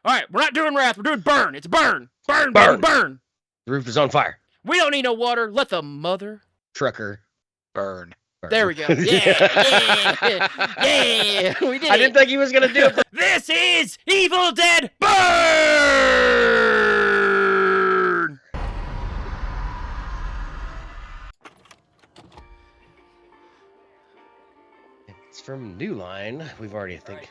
All right, we're not doing wrath. We're doing burn. It's burn. Burn, baby, burn. The roof is on fire. We don't need no water. Let the mother trucker burn. There we go. Yeah, yeah. We did I didn't think he was going to do it. This is Evil Dead Burn! It's from New Line. We've already, I think.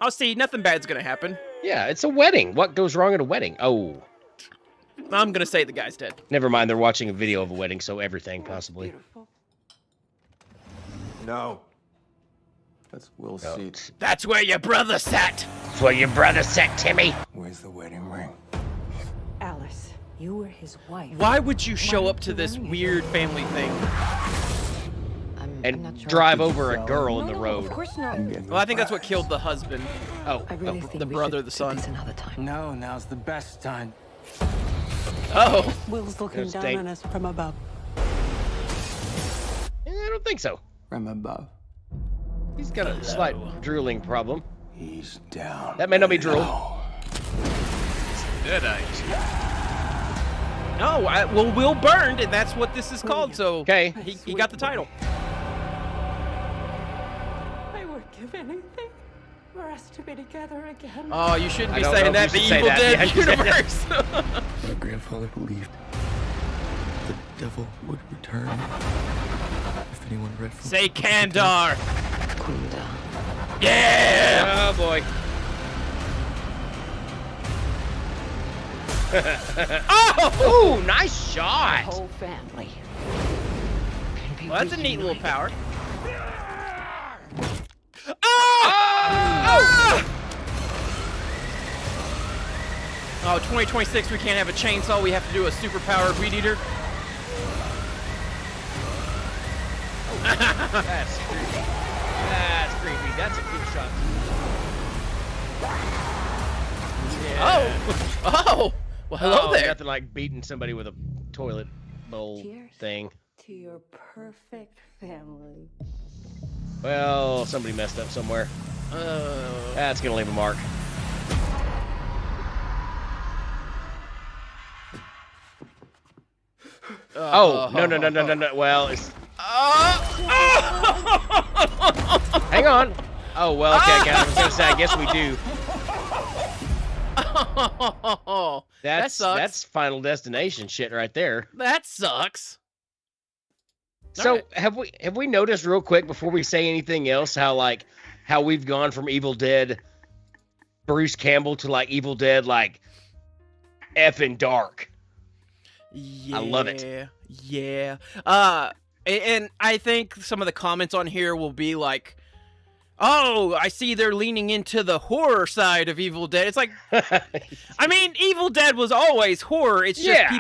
Oh, see, nothing bad's going to happen. Yeah, it's a wedding. What goes wrong at a wedding? Oh. I'm going to say the guy's dead. Never mind, they're watching a video of a wedding, so everything, possibly. No. That's Will's seat. That's where your brother sat. That's where your brother sat, Timmy. Where's the wedding ring? Alice, you were his wife. Why would you show up to this weird family thing? And not sure. drive over a girl in the road. Of course not. Well, I think that's what killed the husband. Oh, I really think the we brother, should the do son. this another time. No, now's the best time. Oh. Will's looking There's down Dave. on us from above. I don't think so. From above. He's got a slight drooling problem. He's down. That may not be drool. Deadite. No, well, Will burned, and that's what this is called, so Okay. he got the title. I would give anything for us to be together again. Oh, you shouldn't be I don't know saying if that, the you should say Evil that. Dead Yeah, you said universe. My grandfather believed the devil would return if anyone read from Say Kandar. Kunda. Yeah! Oh, boy. Oh! Ooh, nice shot. Whole family. Well, that's a neat little power. Oh, 2026, we can't have a chainsaw. We have to do a super-powered weed eater. That's creepy. That's creepy. That's a good shot. Oh! Oh! Well, hello there. Nothing like beating somebody with a toilet bowl Cheers. thing. To your perfect family. Well, somebody messed up somewhere. That's gonna leave a mark. Oh, no. Well, it's... Hang on. Oh, well, okay, I was gonna say, I guess we do. Oh, that sucks. That's Final Destination shit right there. That sucks. So Alright. have we noticed real quick before we say anything else how we've gone from Evil Dead Bruce Campbell to like Evil Dead like effing dark. Yeah, I love it. Yeah. And I think some of the comments on here will be like, "Oh, I see they're leaning into the horror side of Evil Dead." It's like, I mean, Evil Dead was always horror. It's just Yeah.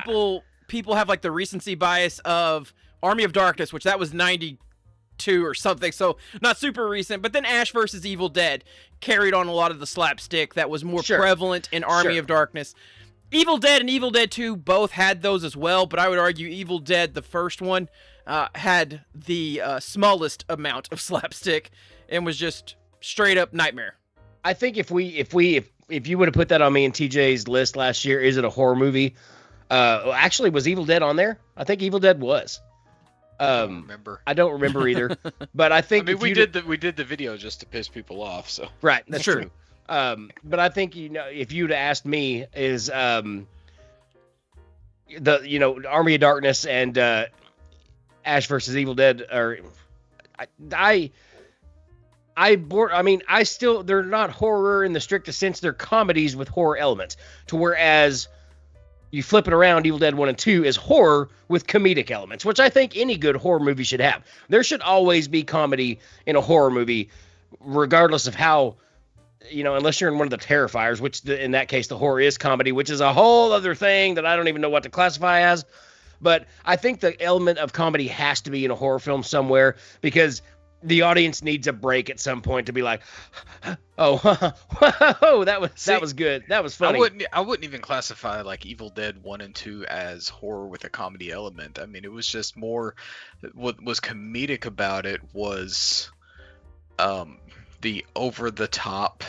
people have like the recency bias of Army of Darkness, which that was 92 or something, so not super recent. But then Ash vs. Evil Dead carried on a lot of the slapstick that was more Sure. prevalent in Army Sure. of Darkness. Evil Dead and Evil Dead 2 both had those as well, but I would argue Evil Dead, the first one, had the smallest amount of slapstick and was just straight up nightmare. I think if you would have put that on me and TJ's list last year, is it a horror movie? Actually, was Evil Dead on there? I think Evil Dead was. I don't remember. I don't remember either, but I think I mean, if we you'd- did the video just to piss people off. So right. That's Sure. true. But I think if you'd asked me, is Army of Darkness and Ash versus Evil Dead, or I mean, they're not horror in the strictest sense. They're comedies with horror elements. To whereas you flip it around, Evil Dead 1 and 2 is horror with comedic elements, which I think any good horror movie should have. There should always be comedy in a horror movie, regardless of how, unless you're in one of the Terrifiers, which in that case the horror is comedy, which is a whole other thing that I don't even know what to classify as. But I think the element of comedy has to be in a horror film somewhere, because the audience needs a break at some point to be like, oh, that was good. That was funny. I wouldn't even classify like Evil Dead 1 and 2 as horror with a comedy element. I mean, it was just more, what was comedic about it was the over the top,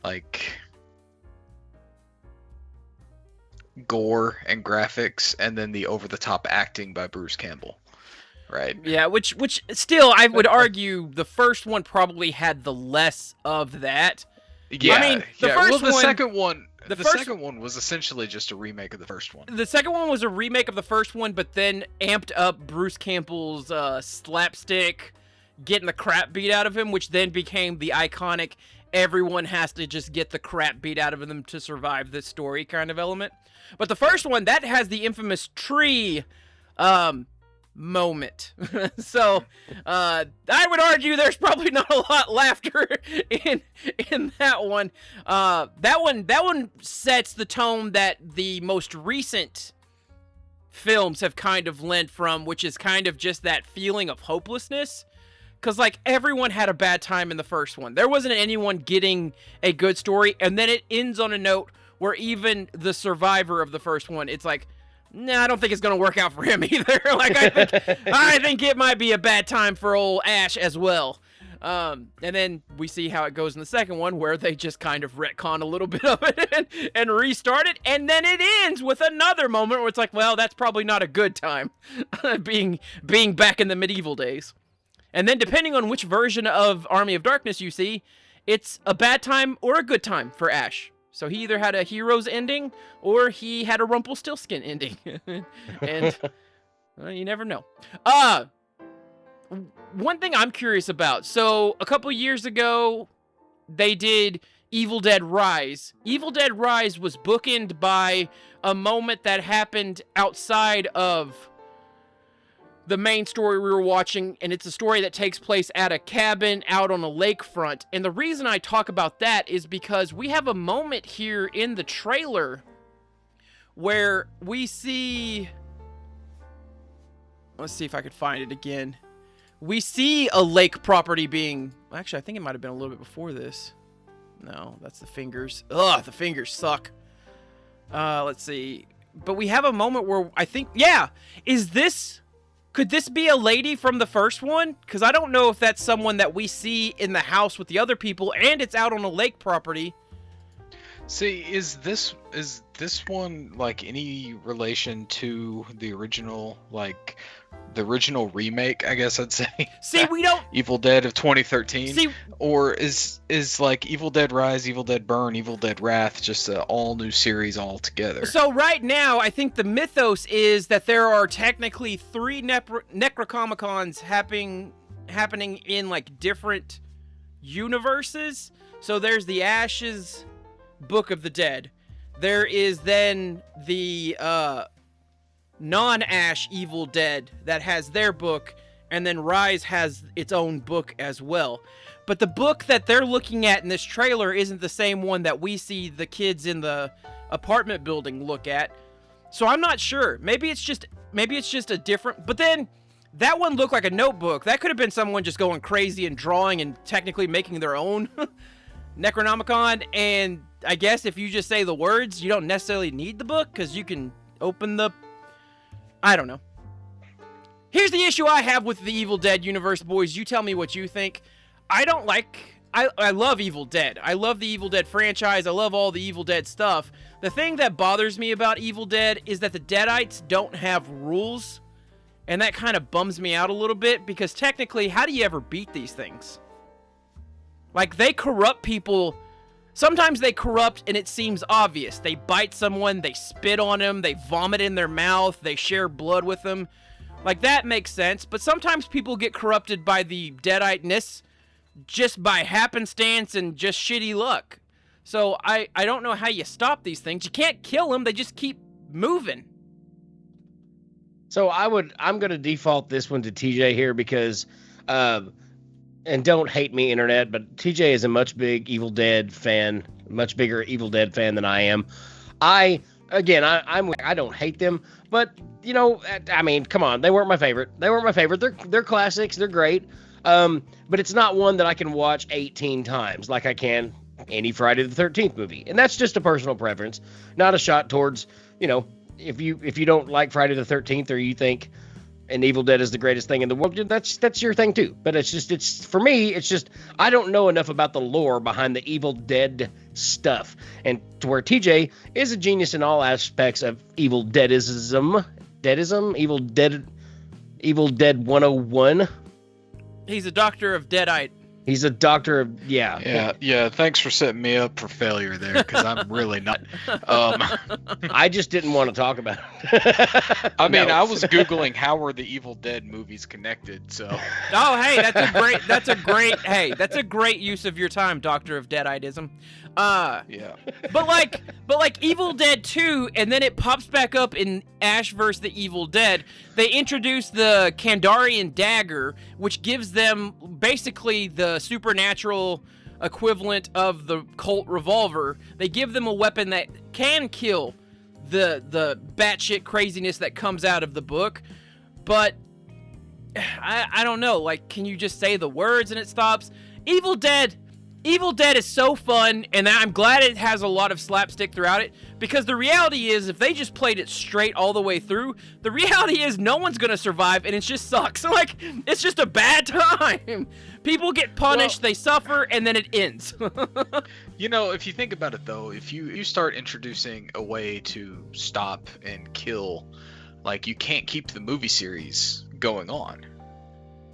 like, gore and graphics, and then the over-the-top acting by Bruce Campbell. Right. Yeah, which still I would argue the first one probably had the less of that. Yeah. I mean, the first well, the one, second one. The first- second one was essentially just a remake of the first one. The second one was a remake of the first one, but then amped up Bruce Campbell's slapstick, getting the crap beat out of him, which then became the iconic everyone has to just get the crap beat out of them to survive this story kind of element. But the first one, that has the infamous tree moment. So I would argue there's probably not a lot laughter in that one. That one sets the tone that the most recent films have kind of lent from, which is kind of just that feeling of hopelessness. Because, like, everyone had a bad time in the first one. There wasn't anyone getting a good story, and then it ends on a note where even the survivor of the first one, it's like, nah, I don't think it's going to work out for him either. Like, I think it might be a bad time for old Ash as well. And then we see how it goes in the second one, where they just kind of retcon a little bit of it and restart it, and then it ends with another moment where it's like, well, that's probably not a good time, being back in the medieval days. And then depending on which version of Army of Darkness you see, it's a bad time or a good time for Ash. So he either had a hero's ending or he had a Rumpelstiltskin ending. And you never know. One thing I'm curious about. So a couple years ago, they did Evil Dead Rise. Evil Dead Rise was bookended by a moment that happened outside of the main story we were watching, and it's a story that takes place at a cabin out on a lakefront. And the reason I talk about that is because we have a moment here in the trailer where we see... Let's see if I could find it again. We see a lake property being... Actually, I think it might have been a little bit before this. No, that's the fingers. Ugh, the fingers suck. Let's see. But we have a moment where I think... Yeah! Could this be a lady from the first one? Because I don't know if that's someone that we see in the house with the other people, and it's out on a lake property. See, is this one like any relation to the original, like the original remake? I guess I'd say. See, we don't. Evil Dead of 2013. See, or is like Evil Dead Rise, Evil Dead Burn, Evil Dead Wrath just an all new series altogether? So right now, I think the mythos is that there are technically 3 Necronomicons happening in like different universes. So there's the Ashes Book of the Dead. There is then the non-Ash Evil Dead that has their book, and then Rise has its own book as well. But the book that they're looking at in this trailer isn't the same one that we see the kids in the apartment building look at. So I'm not sure. Maybe it's just a different... But then that one looked like a notebook. That could have been someone just going crazy and drawing and technically making their own Necronomicon. And I guess if you just say the words, you don't necessarily need the book, because you can open the... I don't know. Here's the issue I have with the Evil Dead universe, boys. You tell me what you think. I love Evil Dead. I love the Evil Dead franchise. I love all the Evil Dead stuff. The thing that bothers me about Evil Dead is that the Deadites don't have rules. And that kind of bums me out a little bit, because technically, how do you ever beat these things? Like, they corrupt people. Sometimes they corrupt and it seems obvious. They bite someone, they spit on them, they vomit in their mouth, they share blood with them. Like, that makes sense. But sometimes people get corrupted by the Deadite-ness just by happenstance and just shitty luck. So I don't know how you stop these things. You can't kill them, they just keep moving. So I'm going to default this one to TJ here because, and don't hate me, internet, but TJ is a much bigger Evil Dead fan than I am. I don't hate them, but you know, I mean, come on, they weren't my favorite. They're classics. They're great. But it's not one that I can watch 18 times like I can any Friday the 13th movie. And that's just a personal preference, not a shot towards, you know, if you don't like Friday the 13th, or you think and Evil Dead is the greatest thing in the world, that's your thing too. But it's for me, it's just I don't know enough about the lore behind the Evil Dead stuff, and to where TJ is a genius in all aspects of Evil Deadism, Evil Dead 101. He's a doctor of Deadite. He's a doctor of Yeah. Thanks for setting me up for failure there, because I'm really not. I just didn't want to talk about it. I mean, I was googling how are the Evil Dead movies connected. So. Oh, hey, that's a great use of your time, Doctor of Deaditism. Yeah. But like Evil Dead 2, and then it pops back up in Ash vs. the Evil Dead. They introduce the Kandarian dagger, which gives them basically the supernatural equivalent of the Colt revolver. They give them a weapon that can kill the batshit craziness that comes out of the book. But I don't know. Like, can you just say the words and it stops? Evil Dead is so fun, and I'm glad it has a lot of slapstick throughout it, because the reality is, if they just played it straight all the way through, the reality is no one's gonna survive, and it just sucks. Like, it's just a bad time. People get punished, they suffer, and then it ends. You know, if you think about it, though, if you start introducing a way to stop and kill, like, you can't keep the movie series going on.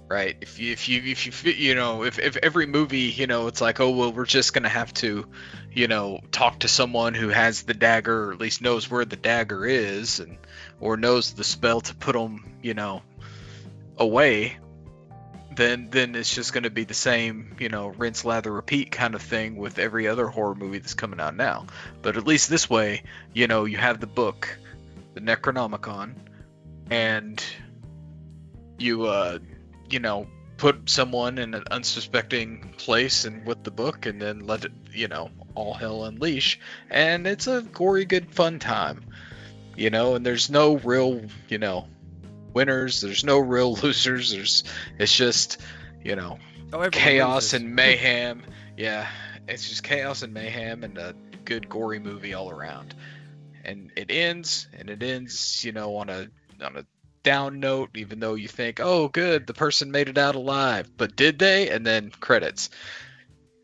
Right. If every movie, you know, it's like, oh, well, we're just going to have to, you know, talk to someone who has the dagger, or at least knows where the dagger is, or knows the spell to put them, you know, away, then it's just going to be the same, you know, rinse, lather, repeat kind of thing with every other horror movie that's coming out now. But at least this way, you know, you have the book, the Necronomicon, and you know, put someone in an unsuspecting place and with the book, and then let it, you know, all hell unleash, and it's a gory, good, fun time, you know. And there's no real, you know, winners. There's no real losers. It's just, you know, chaos and mayhem. Yeah, it's just chaos and mayhem, and a good, gory movie all around. And it ends, you know, on a down note, even though you think, oh, good, the person made it out alive, but did they? And then credits,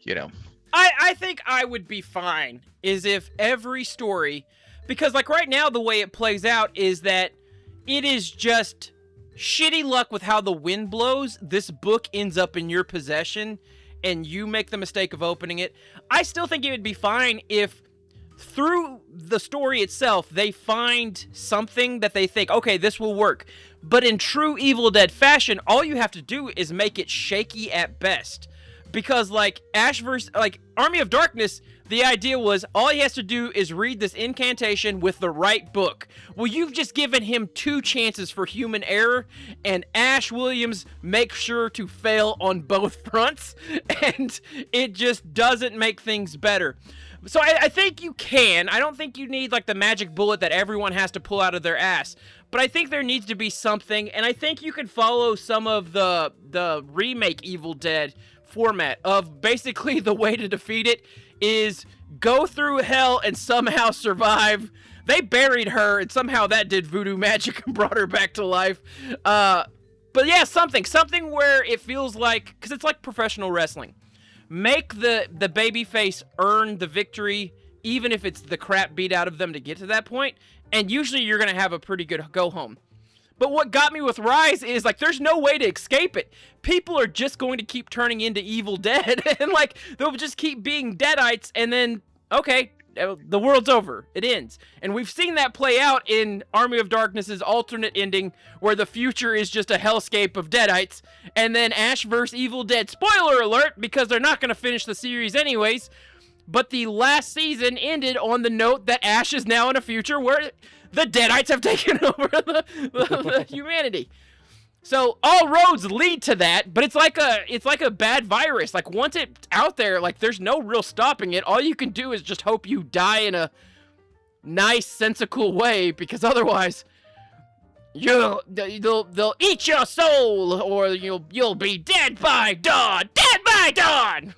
you know. I think I would be fine is if every story, because like right now the way it plays out is that it is just shitty luck with how the wind blows. This book ends up in your possession and you make the mistake of opening it. I still think it would be fine if through the story itself, they find something that they think, okay, this will work. But in true Evil Dead fashion, all you have to do is make it shaky at best. Because, like, Army of Darkness, the idea was all he has to do is read this incantation with the right book. Well, you've just given him 2 chances for human error, and Ash Williams makes sure to fail on both fronts, and it just doesn't make things better. So I think you can. I don't think you need, like, the magic bullet that everyone has to pull out of their ass. But I think there needs to be something, and I think you can follow some of the remake Evil Dead format of basically the way to defeat it is go through hell and somehow survive. They buried her, and somehow that did voodoo magic and brought her back to life. But yeah, something where it feels like, because it's like professional wrestling. Make the babyface earn the victory, even if it's the crap beat out of them to get to that point, and usually you're going to have a pretty good go-home. But what got me with Rise is, like, there's no way to escape it. People are just going to keep turning into Evil Dead, and, like, they'll just keep being Deadites, and then, okay, the world's over. It ends. And we've seen that play out in Army of Darkness's alternate ending, where the future is just a hellscape of Deadites, and then Ash vs. Evil Dead. Spoiler alert, because they're not going to finish the series anyways, but the last season ended on the note that Ash is now in a future where the Deadites have taken over the humanity. So all roads lead to that, but it's like a bad virus. Like, once it's out there, like, there's no real stopping it. All you can do is just hope you die in a nice, sensical way, because otherwise they'll eat your soul, or you'll be dead by dawn. Dead by dawn.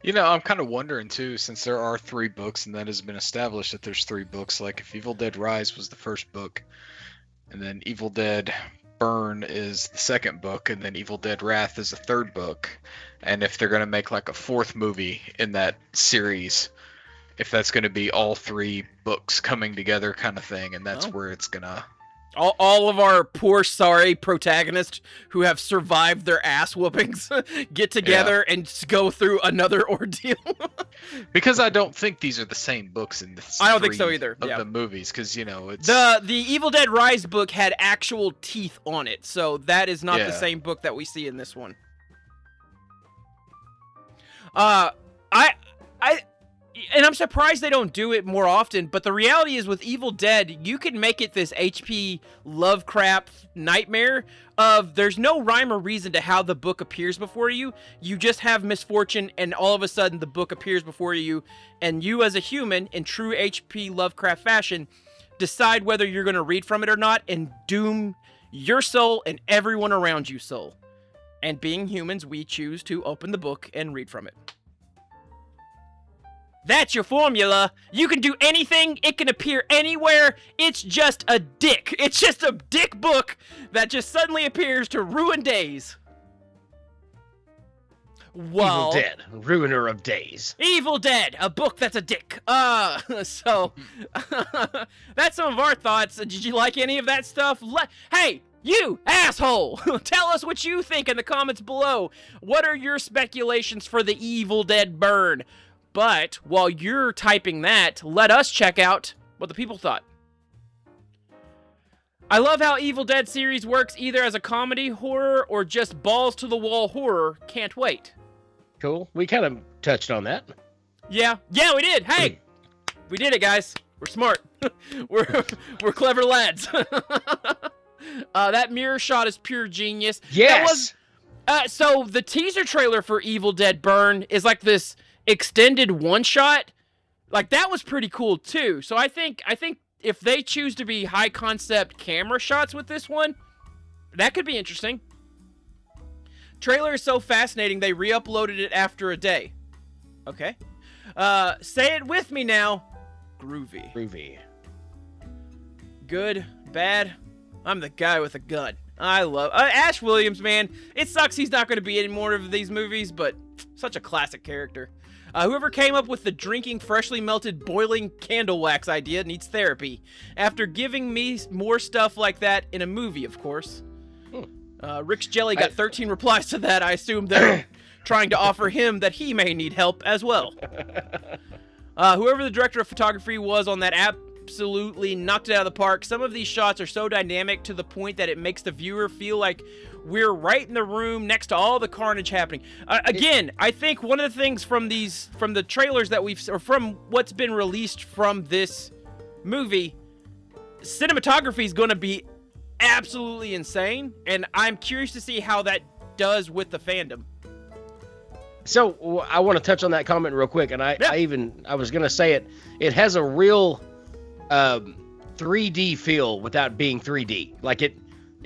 You know, I'm kind of wondering too, since there are 3 books, and that has been established that there's 3 books. Like, if Evil Dead Rise was the first book, and then Evil Dead Burn is the second book, and then Evil Dead Wrath is the third book. And if they're going to make like a fourth movie in that series, if that's going to be all three books coming together kind of thing, and that's where it's going to... All of our poor, sorry protagonists who have survived their ass whoopings get together and go through another ordeal. Because I don't think these are the same books in the I don't think so either. Of the movies, because it's the Evil Dead Rise book had actual teeth on it, so that is not the same book that we see in this one. And I'm surprised they don't do it more often, but the reality is with Evil Dead, you can make it this H.P. Lovecraft nightmare of there's no rhyme or reason to how the book appears before you. You just have misfortune, and all of a sudden the book appears before you, and you as a human, in true H.P. Lovecraft fashion, decide whether you're going to read from it or not, and doom your soul and everyone around you soul. And being humans, we choose to open the book and read from it. That's your formula. You can do anything. It can appear anywhere. It's just a dick. It's just a dick book that just suddenly appears to ruin days. Well, Evil Dead, ruiner of days. Evil Dead, a book that's a dick. So that's some of our thoughts. Did you like any of that stuff? Hey, you asshole! Tell us what you think in the comments below. What are your speculations for the Evil Dead burn? But while you're typing that, let us check out what the people thought. I love how Evil Dead series works either as a comedy horror or just balls-to-the-wall horror. Can't wait. Cool. We kind of touched on that. Yeah, we did. Hey, we did it, guys. We're smart. we're clever lads. That mirror shot is pure genius. Yes. So the teaser trailer for Evil Dead Burn is like this extended one shot. Like that was pretty cool too. So I think if they choose to be high concept camera shots with this one, that could be interesting. Trailer is so fascinating they re-uploaded it after a day. Okay. Say it with me now. Groovy. Groovy. Good, bad. I'm the guy with a gun. I love Ash Williams, man. It sucks he's not going to be in more of these movies, but such a classic character. Whoever came up with the drinking freshly melted boiling candle wax idea needs therapy. After giving me more stuff like that in a movie, of course. Rick's Jelly got 13 replies to that. I assume they're trying to offer him that he may need help as well. Whoever the director of photography was on that absolutely knocked it out of the park. Some of these shots are so dynamic to the point that it makes the viewer feel like we're right in the room next to all the carnage happening. Again, I think one of the things from the trailers that or from what's been released from this movie, cinematography is going to be absolutely insane, and I'm curious to see how that does with the fandom. So I want to touch on that comment real quick, and I was going to say it has a real 3D feel without being 3D. Like it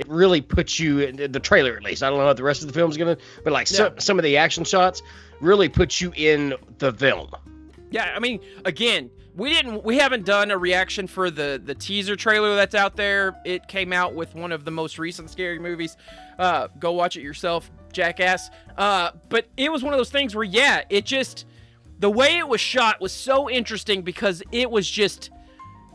really puts you in the trailer, at least. I don't know what the rest of the film's gonna, but like some of the action shots really put you in the film. Yeah, I mean, again, we haven't done a reaction for the teaser trailer that's out there. It came out with one of the most recent scary movies. Go watch it yourself, jackass. But it was one of those things where, the way it was shot was so interesting because it was just,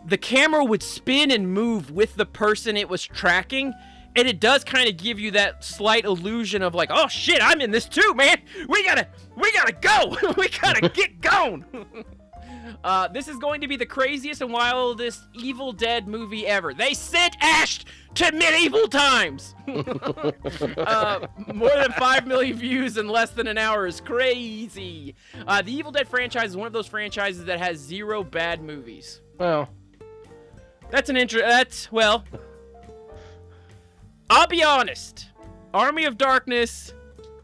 the camera would spin and move with the person it was tracking, and it does kind of give you that slight illusion of like, oh shit, I'm in this too, man. We gotta go. We gotta get going. This is going to be the craziest and wildest Evil Dead movie ever. They sent Ash to medieval times. More than 5 million views in less than an hour is crazy. The Evil Dead franchise is one of those franchises that has 0 bad movies. Well, I'll be honest. Army of Darkness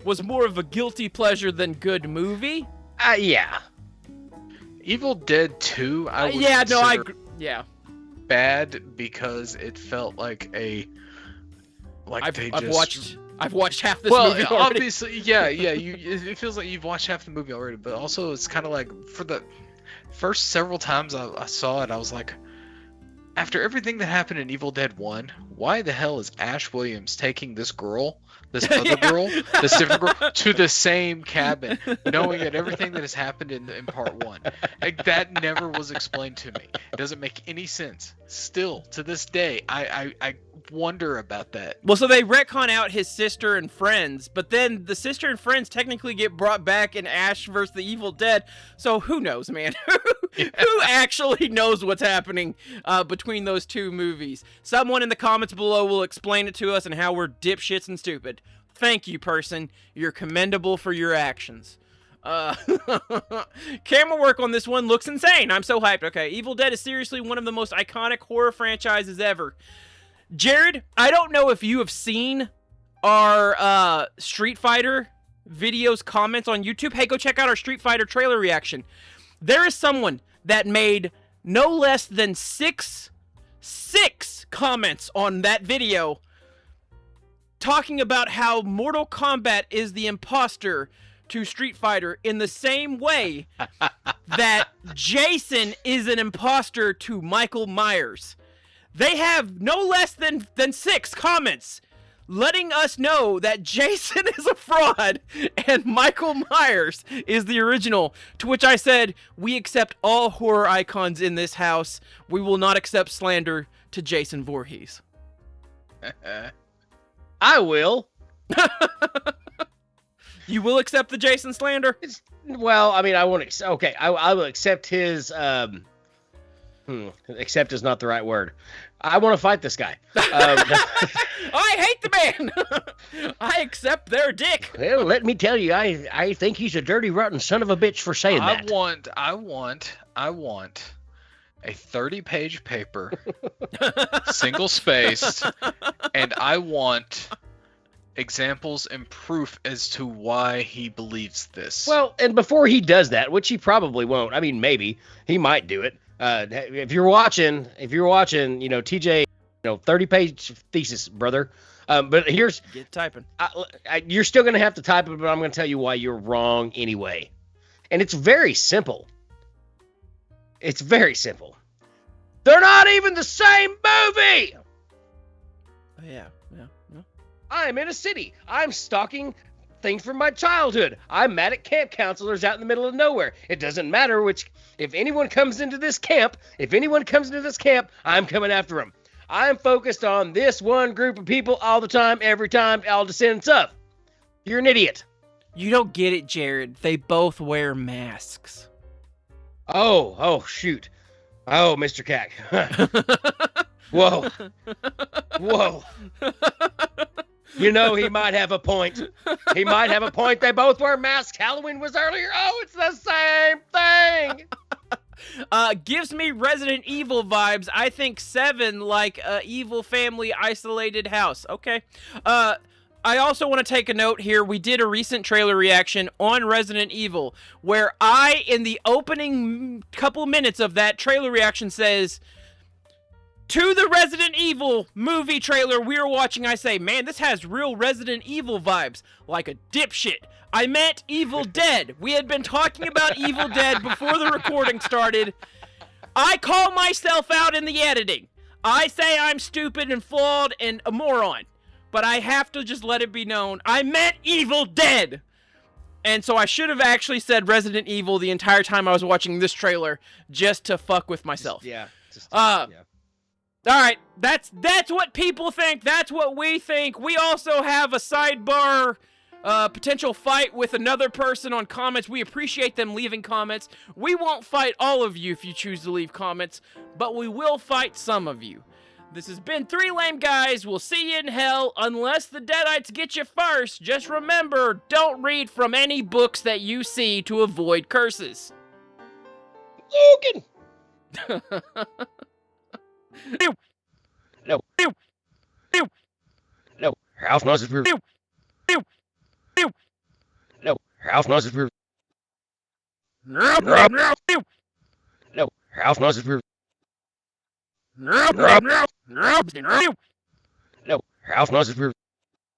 was more of a guilty pleasure than good movie. Yeah. Evil Dead 2, I would consider bad because it felt like I've watched half this movie already. Obviously, it feels like you've watched half the movie already, but also it's kind of like for the first several times I saw it, I was like, After everything that happened in Evil Dead 1, why the hell is Ash Williams taking this girl, this other girl, this different girl, to the same cabin, knowing that everything that has happened in part 1? Like, that never was explained to me. It doesn't make any sense. Still, to this day, I wonder about that. Well, so they retcon out his sister and friends, but then the sister and friends technically get brought back in Ash vs. the Evil Dead, so who knows, man? Who actually knows what's happening between those two movies? Someone in the comments below will explain it to us and how we're dipshits and stupid. Thank you, person. You're commendable for your actions. Camera work on this one looks insane. I'm so hyped. Okay, Evil Dead is seriously one of the most iconic horror franchises ever. Jared, I don't know if you have seen our Street Fighter videos comments on YouTube. Hey, go check out our Street Fighter trailer reaction. There is someone that made no less than six comments on that video talking about how Mortal Kombat is the imposter to Street Fighter in the same way that Jason is an imposter to Michael Myers. They have no less than 6 comments letting us know that Jason is a fraud and Michael Myers is the original, to which I said, we accept all horror icons in this house. We will not accept slander to Jason Voorhees. I will. You will accept the Jason slander? Well, I mean, I won't. Okay, I will accept his. Accept is not the right word. I want to fight this guy. I hate the man. I accept their dick. Well, let me tell you, I think he's a dirty, rotten son of a bitch for saying that. I want a 30-page paper, single-spaced, and I want examples and proof as to why he believes this. Well, and before he does that, which he probably won't. I mean, maybe he might do it. If you're watching, TJ, 30-page thesis, brother. But here's get typing. You're still gonna have to type it, but I'm gonna tell you why you're wrong anyway. And it's very simple. It's very simple. They're not even the same movie. Yeah. I'm in a city. I'm stalking things from my childhood. I'm mad at camp counselors out in the middle of nowhere. It doesn't matter if anyone comes into this camp, I'm coming after them. I'm focused on this one group of people all the time, every time, all descendants of. You're an idiot. You don't get it, Jared. They both wear masks. Oh, shoot. Oh, Mr. Cack. Whoa. He might have a point. They both wear masks. Halloween was earlier. Oh, it's the same thing. Gives me Resident Evil vibes. I think 7 like a evil family isolated house. Okay. I also want to take a note here. We did a recent trailer reaction on Resident Evil where I, in the opening couple minutes of that trailer reaction, says, to the Resident Evil movie trailer we were watching, I say, man, this has real Resident Evil vibes, like a dipshit. I meant Evil Dead. We had been talking about Evil Dead before the recording started. I call myself out in the editing. I say I'm stupid and flawed and a moron. But I have to just let it be known, I meant Evil Dead! And so I should have actually said Resident Evil the entire time I was watching this trailer, just to fuck with myself. Yeah. Alright, that's what people think, that's what we think. We also have a sidebar potential fight with another person on comments. We appreciate them leaving comments. We won't fight all of you if you choose to leave comments, but we will fight some of you. This has been 3 Lame Guys. We'll see you in hell unless the Deadites get you first. Just remember, don't read from any books that you see to avoid curses. Logan! No. House noise is approved. No. House noise is approved. No. House noise is approved. No. House noise is approved.